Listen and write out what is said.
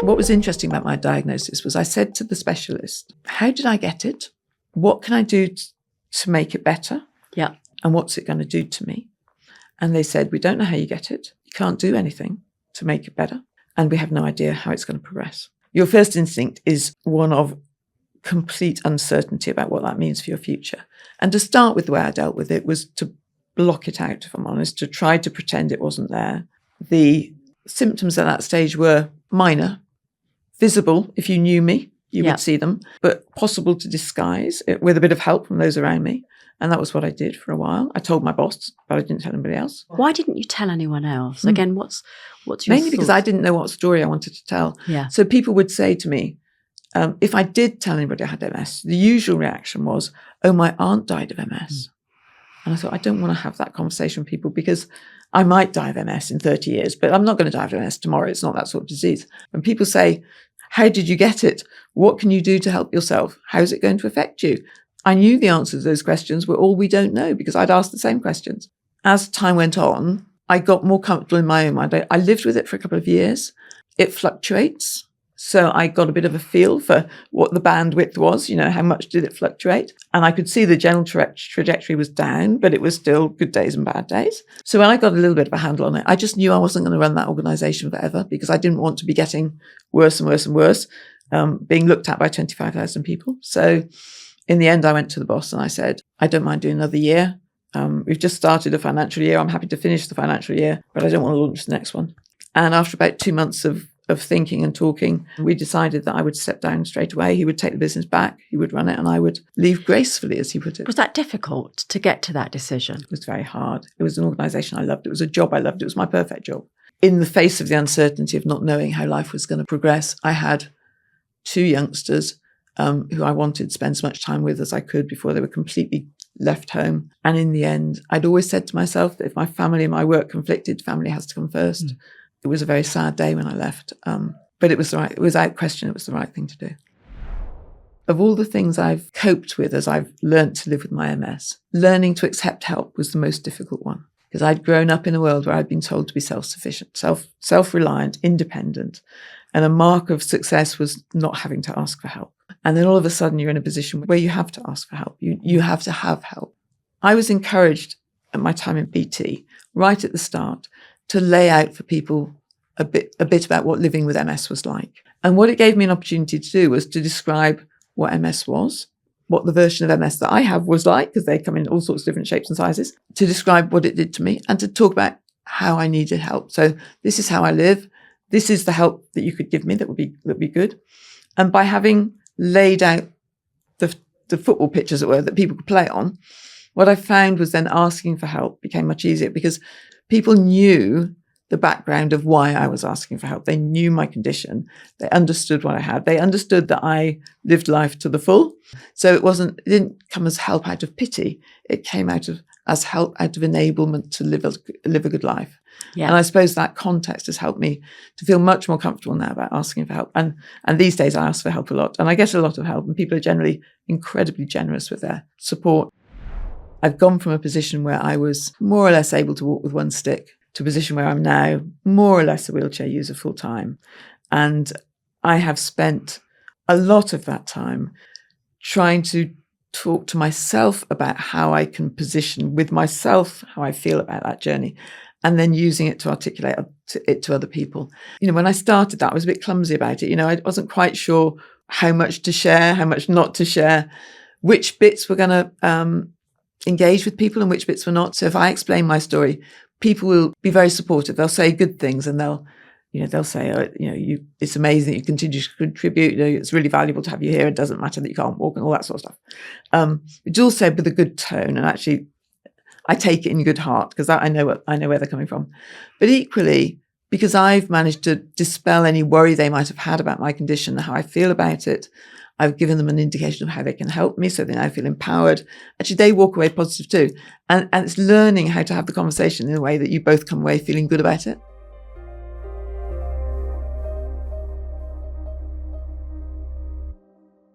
What was interesting about my diagnosis was I said to the specialist, how did I get it? What can I do to make it better? Yeah. And what's it going to do to me? And they said, we don't know how you get it. You can't do anything to make it better. And we have no idea how it's going to progress. Your first instinct is one of complete uncertainty about what that means for your future. And to start with, the way I dealt with it was to block it out, if I'm honest, to try to pretend it wasn't there. The symptoms at that stage were minor, visible. If you knew me, you would see them, but possible to disguise it with a bit of help from those around me. And that was what I did for a while. I told my boss, but I didn't tell anybody else. Why didn't you tell anyone else? Again, what's your Mainly because I didn't know what story I wanted to tell. Yeah. So people would say to me, if I did tell anybody I had MS, the usual reaction was, oh, my aunt died of MS. And I thought, I don't want to have that conversation with people because I might die of MS in 30 years, but I'm not going to die of MS tomorrow. It's not that sort of disease. When people say, how did you get it? What can you do to help yourself? How is it going to affect you? I knew the answers to those questions were all we don't know because I'd asked the same questions. As time went on, I got more comfortable in my own mind. I lived with it for a couple of years. It fluctuates. So I got a bit of a feel for what the bandwidth was, how much did it fluctuate? And I could see the general trajectory was down, but it was still good days and bad days. So when I got a little bit of a handle on it, I just knew I wasn't going to run that organization forever because I didn't want to be getting worse and worse and worse, being looked at by 25,000 people. So in the end, I went to the boss and I said, I don't mind doing another year. We've just started a financial year. I'm happy to finish the financial year, but I don't want to launch the next one. And after about 2 months of thinking and talking, we decided that I would step down straight away. He would take the business back, he would run it, and I would leave gracefully, as he put it. Was that difficult to get to that decision? It was very hard. It was an organisation I loved. It was a job I loved. It was my perfect job. In the face of the uncertainty of not knowing how life was going to progress, I had 2 youngsters who I wanted to spend as much time with as I could before they were completely left home. And in the end, I'd always said to myself that if my family and my work conflicted, family has to come first. It was a very sad day when I left, but it was without question, it was the right thing to do. Of all the things I've coped with as I've learnt to live with my MS, learning to accept help was the most difficult one because I'd grown up in a world where I'd been told to be self-sufficient, self-reliant, independent, and a mark of success was not having to ask for help. And then all of a sudden you're in a position where you have to ask for help. You have to have help. I was encouraged at my time in BT, right at the start, to lay out for people a bit about what living with MS was like. And what it gave me an opportunity to do was to describe what MS was, what the version of MS that I have was like, because they come in all sorts of different shapes and sizes, to describe what it did to me and to talk about how I needed help. So this is how I live. This is the help that you could give me that would be good. And by having laid out the football pitch, as it were, that people could play on, what I found was then asking for help became much easier because people knew the background of why I was asking for help. They knew my condition. They understood what I had. They understood that I lived life to the full. So it didn't come as help out of pity. It came as help out of enablement to live a good life. Yeah. And I suppose that context has helped me to feel much more comfortable now about asking for help. And these days I ask for help a lot and I get a lot of help and people are generally incredibly generous with their support. I've gone from a position where I was more or less able to walk with one stick to a position where I'm now more or less a wheelchair user full time. And I have spent a lot of that time trying to talk to myself about how I can position with myself, how I feel about that journey, and then using it to articulate it to other people. When I started that, I was a bit clumsy about it. I wasn't quite sure how much to share, how much not to share, which bits were going to engage with people and which bits were not. So if I explain my story, people will be very supportive. They'll say good things and they'll say, it's amazing that you continue to contribute. It's really valuable to have you here. It doesn't matter that you can't walk and all that sort of stuff. It's all said with a good tone. And actually, I take it in good heart because I know where they're coming from. But equally, because I've managed to dispel any worry they might have had about my condition and how I feel about it, I've given them an indication of how they can help me so they now feel empowered. Actually, they walk away positive too. And it's learning how to have the conversation in a way that you both come away feeling good about it.